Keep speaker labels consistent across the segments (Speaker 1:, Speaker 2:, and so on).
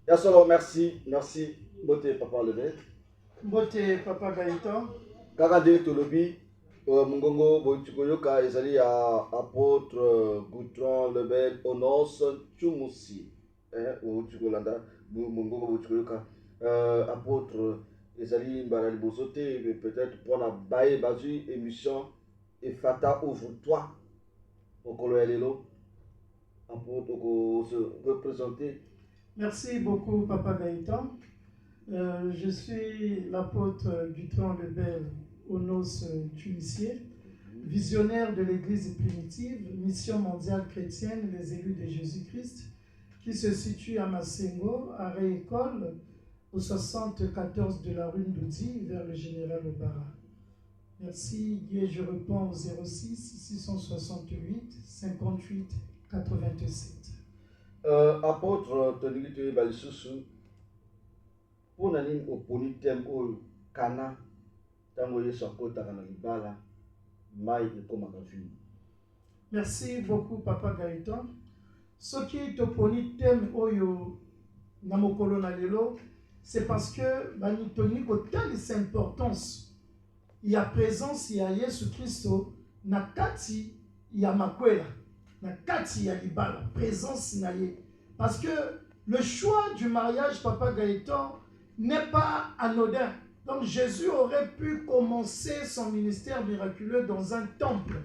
Speaker 1: Yasolo, merci, merci. Bote papa levé.
Speaker 2: Bote papa Gaëtan.
Speaker 1: Kakade Tolobi, Mungongo Boitukoyoka, ezali ya apôtre Goutron Lebel Onos Chumusi. Boitukolanda, Mungongo Boitukoyoka. Apôtre ezali Mbala Libosote, peut-être pour la baie basu émission et Fata ouvre-toi. Au Koloyalelo. Apôtre, se représenter.
Speaker 2: Merci beaucoup papa Gaëtan. Je suis l'apôtre Goutron Lebel Onos Chumusier, visionnaire de l'église primitive, mission mondiale chrétienne, les élus de Jésus-Christ, qui se situe à Massengo, à Réécole, au 74 de la rue Ndoudi, vers le général Obara. Merci, et je réponds au 06 668 58 87.
Speaker 1: Apôtre Tonigite Balisusu, pour nani oponi thème au kana tango yesu akotaka na libala mai ekomaka vino.
Speaker 2: Merci beaucoup papa Gaëtan. Soki toponi thème oyo na mokolo na lelo, c'est parce que bani toni kotalisa importance ya présence ya Yesu Kristo na kati ya makwela, na kati ya libala, présence na ye. Parce que le choix du mariage papa Gaëtan n'est pas anodin. Donc Jésus aurait pu commencer son ministère miraculeux dans un temple,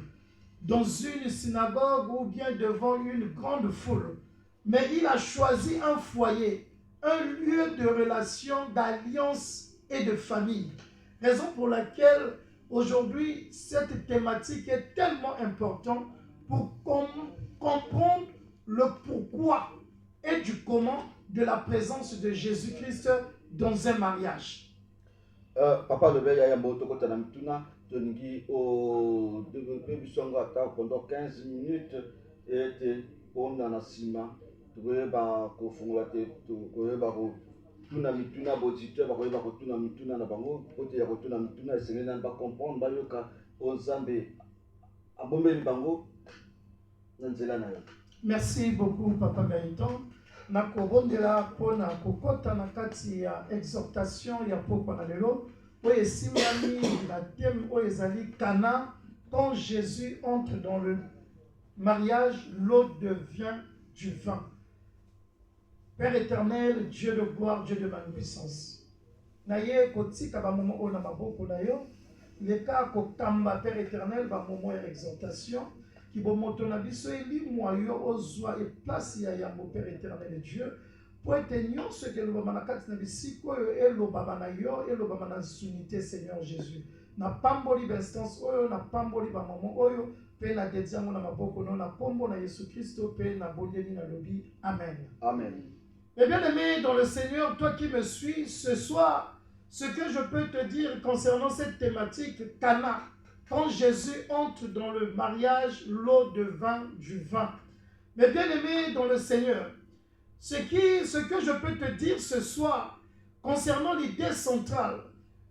Speaker 2: dans une synagogue ou bien devant une grande foule. Mais il a choisi un foyer, un lieu de relation, d'alliance et de famille. Raison pour laquelle aujourd'hui cette thématique est tellement importante pour comprendre le pourquoi et du comment de la présence de Jésus-Christ dans un mariage.
Speaker 1: Papa Lebel ya moto kota na mtuna toningi o développer bisongo ata pendant 15 minutes et pona na sima tokoyeba kofungula te tokoyeba ko tuna mituna botite bakoyeba ko tuna mituna na bango ote ya ko tuna mituna esengeli na ba comprendre bayoka onzambe abombeli bango na nzela na yo.
Speaker 2: Merci beaucoup papa Gaëtan. Nakobondela pona kokota na kati ya exhortation ya pokwa na lelo oyo esimami la thème oyo ezali Cana. Quand Jésus entre dans le mariage, l'eau devient du vin. Père éternel, Dieu de gloire, Dieu de magnificence, naye kotika ba momo oyo na maboko na yo leka kokamba Père éternel ba momo ya exhortation qui va monter na biso elimwa yo ozwa e place ya yambo Père éternel et Dieu pour être nyonso ke lobama na kati na bisiko oyo elobama na yo elobama na unité Seigneur Jésus na pamboli b'instance oyo na pamboli ba momo oyo pe na dediango na maboko no na kombo na Yesu Christo pe na bolieni na lobi amen.
Speaker 1: Amen.
Speaker 2: Et bien aimé dans le Seigneur, toi qui me suis ce soir, ce que je peux te dire concernant cette thématique Cana. Quand Jésus entre dans le mariage, l'eau devint du vin. Mais bien aimé dans le Seigneur, ce que je peux te dire ce soir concernant l'idée centrale,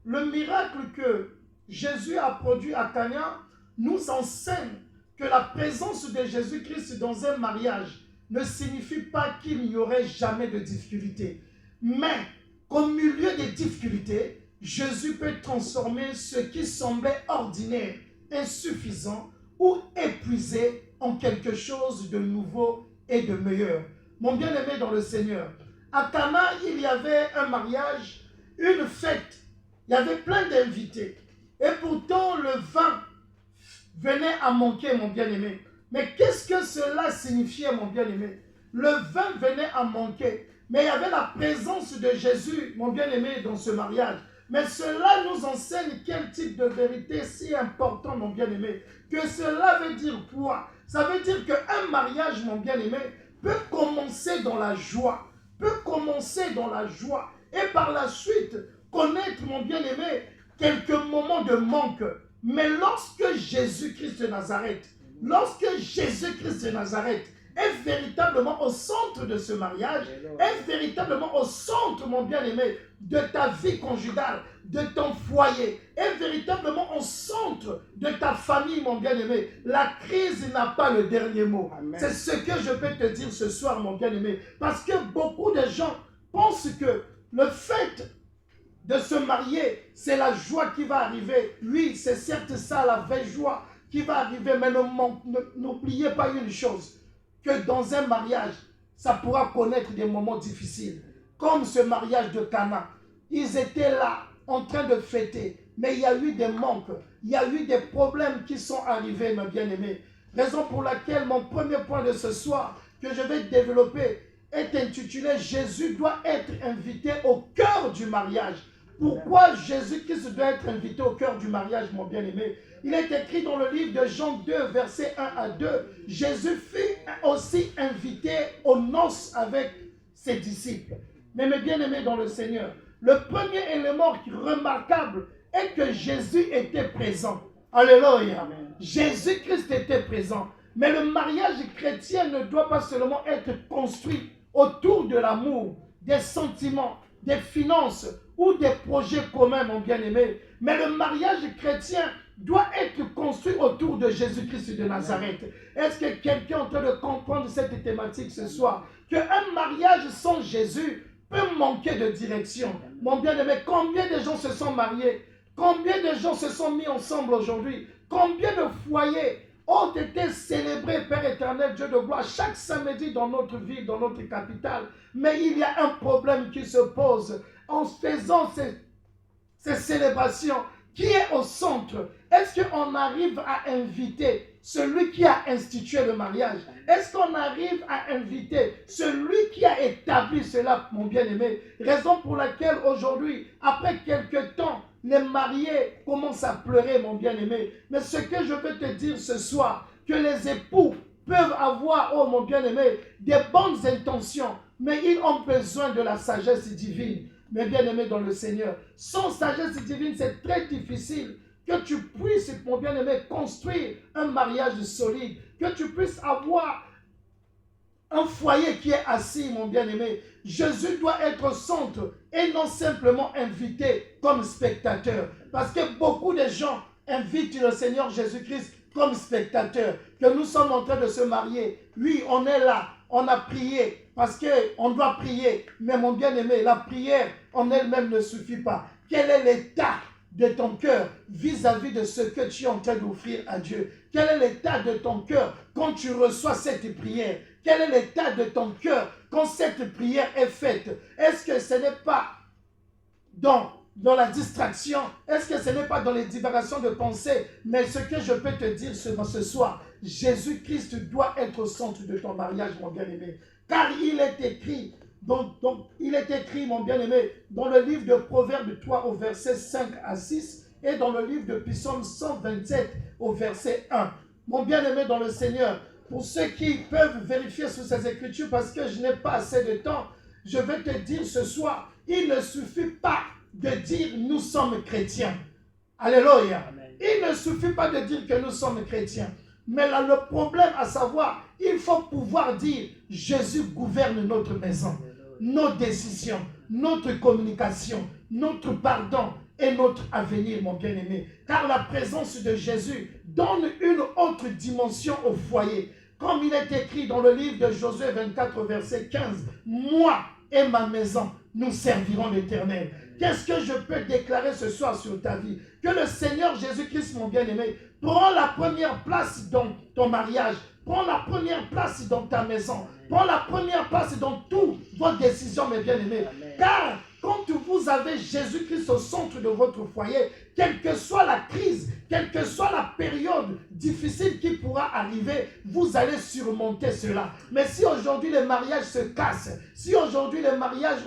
Speaker 2: le miracle que Jésus a produit à Cana nous enseigne que la présence de Jésus-Christ dans un mariage ne signifie pas qu'il n'y aurait jamais de difficultés. Mais qu'au milieu des difficultés, Jésus peut transformer ce qui semblait ordinaire, insuffisant ou épuisé en quelque chose de nouveau et de meilleur. Mon bien-aimé dans le Seigneur, à Cana, il y avait un mariage, une fête. Il y avait plein d'invités. Et pourtant, le vin venait à manquer, mon bien-aimé. Mais qu'est-ce que cela signifiait, mon bien-aimé? Le vin venait à manquer. Mais il y avait la présence de Jésus, mon bien-aimé, dans ce mariage. Mais cela nous enseigne quel type de vérité si important, mon bien-aimé. Que cela veut dire quoi? Ça veut dire qu'un mariage, mon bien-aimé, peut commencer dans la joie. Peut commencer dans la joie. Et par la suite, connaître, mon bien-aimé, quelques moments de manque. Mais lorsque Jésus-Christ de Nazareth, est véritablement au centre de ce mariage, est véritablement au centre, mon bien-aimé, de ta vie conjugale, de ton foyer, est véritablement au centre de ta famille, mon bien-aimé. La crise n'a pas le dernier mot. C'est ce que je peux te dire ce soir, mon bien-aimé. Parce que beaucoup de gens pense que le fait de se marier, c'est la joie qui va arriver. Oui, c'est certes ça, la vraie joie qui va arriver, mais n'oubliez pas une chose, que dans un mariage, ça pourra connaître des moments difficiles. Comme ce mariage de Cana, ils étaient là, en train de fêter, mais il y a eu des manques, il y a eu des problèmes qui sont arrivés, mes bien-aimés. Raison pour laquelle mon premier point de ce soir, que je vais développer, est intitulé « Jésus doit être invité au cœur du mariage ». Pourquoi Jésus-Christ doit être invité au cœur du mariage, mon bien-aimé? Il est écrit dans le livre de Jean 2, versets 1 à 2. Jésus fut aussi invité aux noces avec ses disciples. Mais mes bien-aimés dans le Seigneur, le premier élément remarquable est que Jésus était présent. Alléluia. Jésus-Christ était présent. Mais le mariage chrétien ne doit pas seulement être construit autour de l'amour, des sentiments, des finances ou des projets communs, mon bien-aimé. Mais le mariage chrétien doit être construit autour de Jésus-Christ de Nazareth. Est-ce que quelqu'un est en train de comprendre cette thématique ce soir? Qu'un mariage sans Jésus peut manquer de direction. Mon bien-aimé, combien de gens se sont mariés? Combien de gens se sont mis ensemble aujourd'hui? Combien de foyers ont été célébrés, Père éternel, Dieu de gloire, chaque samedi dans notre ville, dans notre capitale? Mais il y a un problème qui se pose en faisant ces célébrations. Qui est au centre? Est-ce qu'on arrive à inviter celui qui a institué le mariage? Est-ce qu'on arrive à inviter celui qui a établi cela, mon bien-aimé? Raison pour laquelle aujourd'hui, après quelques temps, les mariés commencent à pleurer, mon bien-aimé. Mais ce que je veux te dire ce soir, que les époux peuvent avoir, oh mon bien-aimé, des bonnes intentions, mais ils ont besoin de la sagesse divine. Mes bien-aimés dans le Seigneur, sans sagesse divine, c'est très difficile que tu puisses, mon bien-aimé, construire un mariage solide, que tu puisses avoir un foyer qui est assis, mon bien-aimé. Jésus doit être au centre et non simplement invité comme spectateur. Parce que beaucoup de gens invitent le Seigneur Jésus-Christ comme spectateur. Que nous sommes en train de se marier. Oui, on est là. On a prié parce qu'on doit prier. Mais mon bien-aimé, la prière en elle-même ne suffit pas. Quel est l'état de ton cœur vis-à-vis de ce que tu es en train d'offrir à Dieu? Quel est l'état de ton cœur quand tu reçois cette prière? Quel est l'état de ton cœur quand cette prière est faite? Est-ce que ce n'est pas dans la distraction? Est-ce que ce n'est pas dans les divagations de pensée? Mais ce que je peux te dire ce soir, Jésus-Christ doit être au centre de ton mariage, mon bien-aimé. Car il est écrit, il est écrit, mon bien-aimé, dans le livre de Proverbes 3 au verset 5 à 6 et dans le livre de Psaume 127 au verset 1. Mon bien-aimé dans le Seigneur, pour ceux qui peuvent vérifier sur ces écritures, parce que je n'ai pas assez de temps, je vais te dire ce soir, il ne suffit pas de dire nous sommes chrétiens. Alléluia. Il ne suffit pas de dire que nous sommes chrétiens. Mais là, le problème à savoir, il faut pouvoir dire Jésus gouverne notre maison, nos décisions, notre communication, notre pardon et notre avenir, mon bien-aimé. Car la présence de Jésus donne une autre dimension au foyer. Comme il est écrit dans le livre de Josué 24, verset 15, « Moi et ma maison, nous servirons l'Éternel. » Qu'est-ce que je peux déclarer ce soir sur ta vie? Que le Seigneur Jésus-Christ, mon bien-aimé, prend la première place dans ton mariage, prend la première place dans ta maison, prend la première place dans toutes vos décisions, mes bien-aimés. Car quand vous avez Jésus-Christ au centre de votre foyer, quelle que soit la crise, quelle que soit la période difficile qui pourra arriver, vous allez surmonter cela. Mais si aujourd'hui les mariages se cassent, si aujourd'hui les mariages,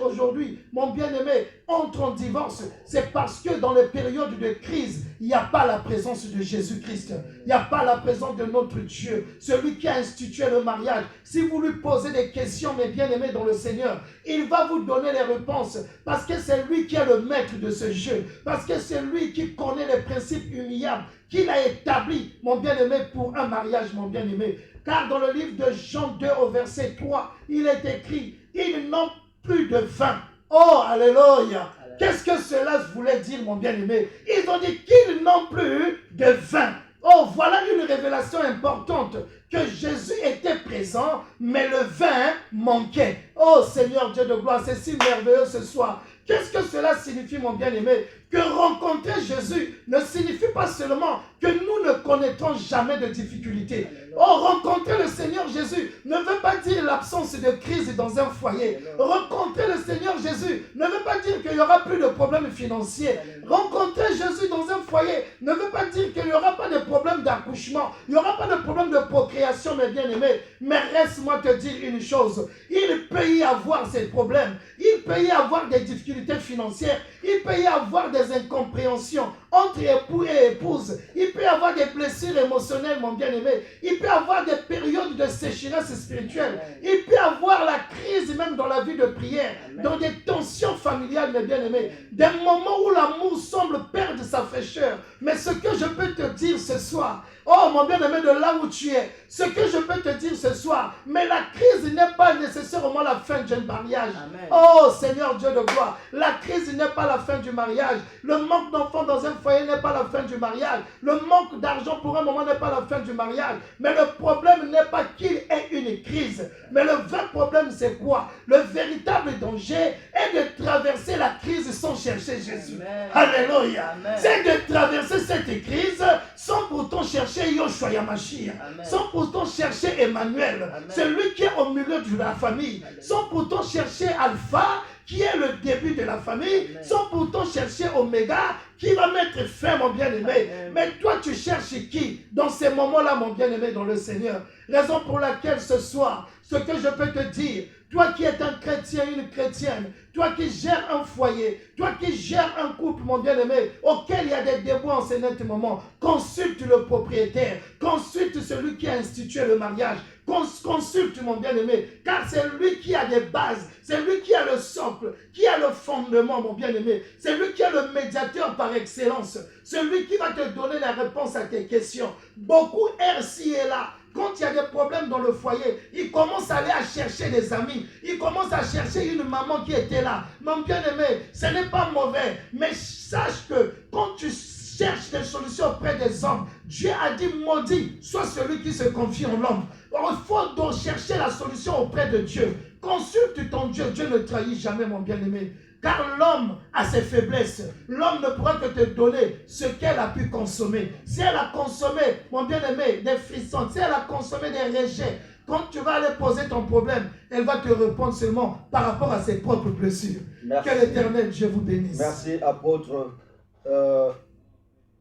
Speaker 2: mon bien-aimé, entrent en divorce, c'est parce que dans les périodes de crise, il n'y a pas la présence de Jésus-Christ. Il n'y a pas la présence de notre Dieu, celui qui a institué le mariage. Si vous lui posez des questions, mes bien-aimés dans le Seigneur, il va vous donner les réponses parce que c'est lui qui est le maître de ce jeu, parce que c'est lui qui connaît les principes humiliables qu'il a établis, mon bien-aimé, pour un mariage, mon bien-aimé. Car dans le livre de Jean 2 au verset 3, il est écrit, ils n'ont plus de vin. Oh, alléluia! Qu'est-ce que cela voulait dire, mon bien-aimé? Ils ont dit qu'ils n'ont plus de vin. Oh, voilà une révélation importante, que Jésus était présent, mais le vin manquait. Oh Seigneur Dieu de gloire, c'est si merveilleux ce soir. Qu'est-ce que cela signifie, mon bien-aimé? Que rencontrer Jésus ne signifie pas seulement que nous ne connaîtrons jamais de difficultés. Oh, rencontrer le Seigneur Jésus ne veut pas dire l'absence de crise dans un foyer. Rencontrer le Seigneur Jésus ne veut pas dire qu'il n'y aura plus de problèmes financiers. Rencontrer Jésus dans un foyer ne veut pas dire qu'il n'y aura pas de problème d'accouchement. Il n'y aura pas de problème de procréation, mes bien-aimés. Mais reste-moi te dire une chose. Il peut y avoir ces problèmes. Il peut y avoir des difficultés financières. Il peut y avoir des incompréhensions entre époux et épouse. Il peut y avoir des blessures émotionnelles, mon bien-aimé. Il peut y avoir des périodes de sécheresse spirituelle. Il peut y avoir la crise même dans la vie de prière, dans des tensions familiales, mes bien-aimés. Des moments où l'amour semble perdre sa fraîcheur. Mais ce que je peux te dire ce soir, oh mon bien-aimé, de là où tu es, ce que je peux te dire ce soir, mais la crise n'est pas nécessairement la fin d'un mariage. Amen. Oh Seigneur Dieu de gloire, la crise n'est pas la fin du mariage. Le manque d'enfants dans un foyer n'est pas la fin du mariage. Le manque d'argent pour un moment n'est pas la fin du mariage. Mais le problème n'est pas qu'il ait une crise. Mais le vrai problème c'est quoi? Le véritable danger est de traverser la crise sans chercher Jésus. Amen. Alléluia. Amen. C'est de traverser cette crise sans pourtant chercher Yoshua Yamashia, sans pourtant chercher Emmanuel, Amen. Celui qui est au milieu de la famille, Amen. Sans pourtant chercher Alpha, qui est le début de la famille, Amen. Sans pourtant chercher Oméga, qui va mettre fin, mon bien-aimé. Mais toi, tu cherches qui dans ces moments-là, mon bien-aimé, dans le Seigneur? Raison pour laquelle ce soir, ce que je peux te dire, toi qui es un chrétien, une chrétienne, toi qui gères un foyer, toi qui gères un couple, mon bien-aimé, auquel il y a des déboires en ce net moment, consulte le propriétaire, consulte celui qui a institué le mariage, consulte mon bien-aimé, car c'est lui qui a des bases, c'est lui qui a le socle, qui a le fondement, mon bien-aimé, c'est lui qui est le médiateur par excellence, celui qui va te donner la réponse à tes questions. Beaucoup errent ci et là. Quand il y a des problèmes dans le foyer, il commence à aller à chercher des amis. Il commence à chercher une maman qui était là. Mon bien-aimé, ce n'est pas mauvais. Mais sache que quand tu cherches des solutions auprès des hommes, Dieu a dit maudit, soit celui qui se confie en l'homme. Il faut donc chercher la solution auprès de Dieu. Consulte ton Dieu. Dieu ne trahit jamais, mon bien-aimé. Car l'homme a ses faiblesses. L'homme ne pourra que te donner ce qu'elle a pu consommer. Si elle a consommé, mon bien-aimé, des frissons, si elle a consommé des rejets, quand tu vas aller poser ton problème, elle va te répondre seulement par rapport à ses propres blessures. Merci. Que l'Éternel Dieu vous bénisse.
Speaker 1: Merci, apôtre.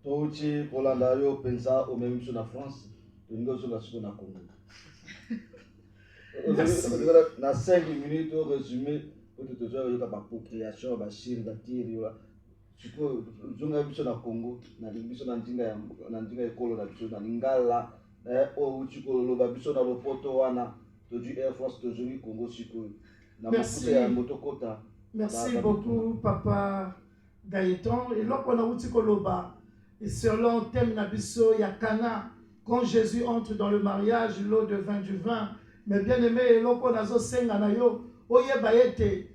Speaker 1: Touti pour l'andario pensa au même sur la France, nous sommes sur la Congo. Dans 5 minutes, au résumé, peut-être que il y a une procréation, une chirurgie, tu peux, nous avons besoin de Congo, nous avons besoin de école, nous avons besoin de Lingala, au Chiko, nous avons besoin de l'Opoto, du Air Force, du Congo,
Speaker 2: Merci beaucoup, Papa Gaëtan. Et là, on a Uchikoloba. Et selon le thème Nabiso, il y a Cana. Quand Jésus entre dans le mariage, l'eau devint du vin. Mais bien aimé, là, on a Zosenganayo, Oye Bayete,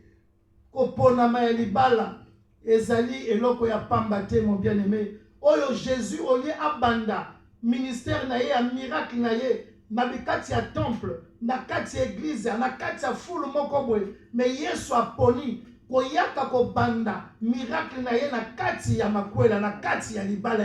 Speaker 2: Koponama Elibala, Ezali, et là, on a Pambate, mon bien aimé. Oyo Jésus, Oye Abanda, ministère naye, un miracle naye, Nabikati ya temple, nakati ya église, nakati ya foule mokobwe, mais Yesu aponi, koyaka ko banda, miracle naye, nakati ya makwela, nakati ya libala.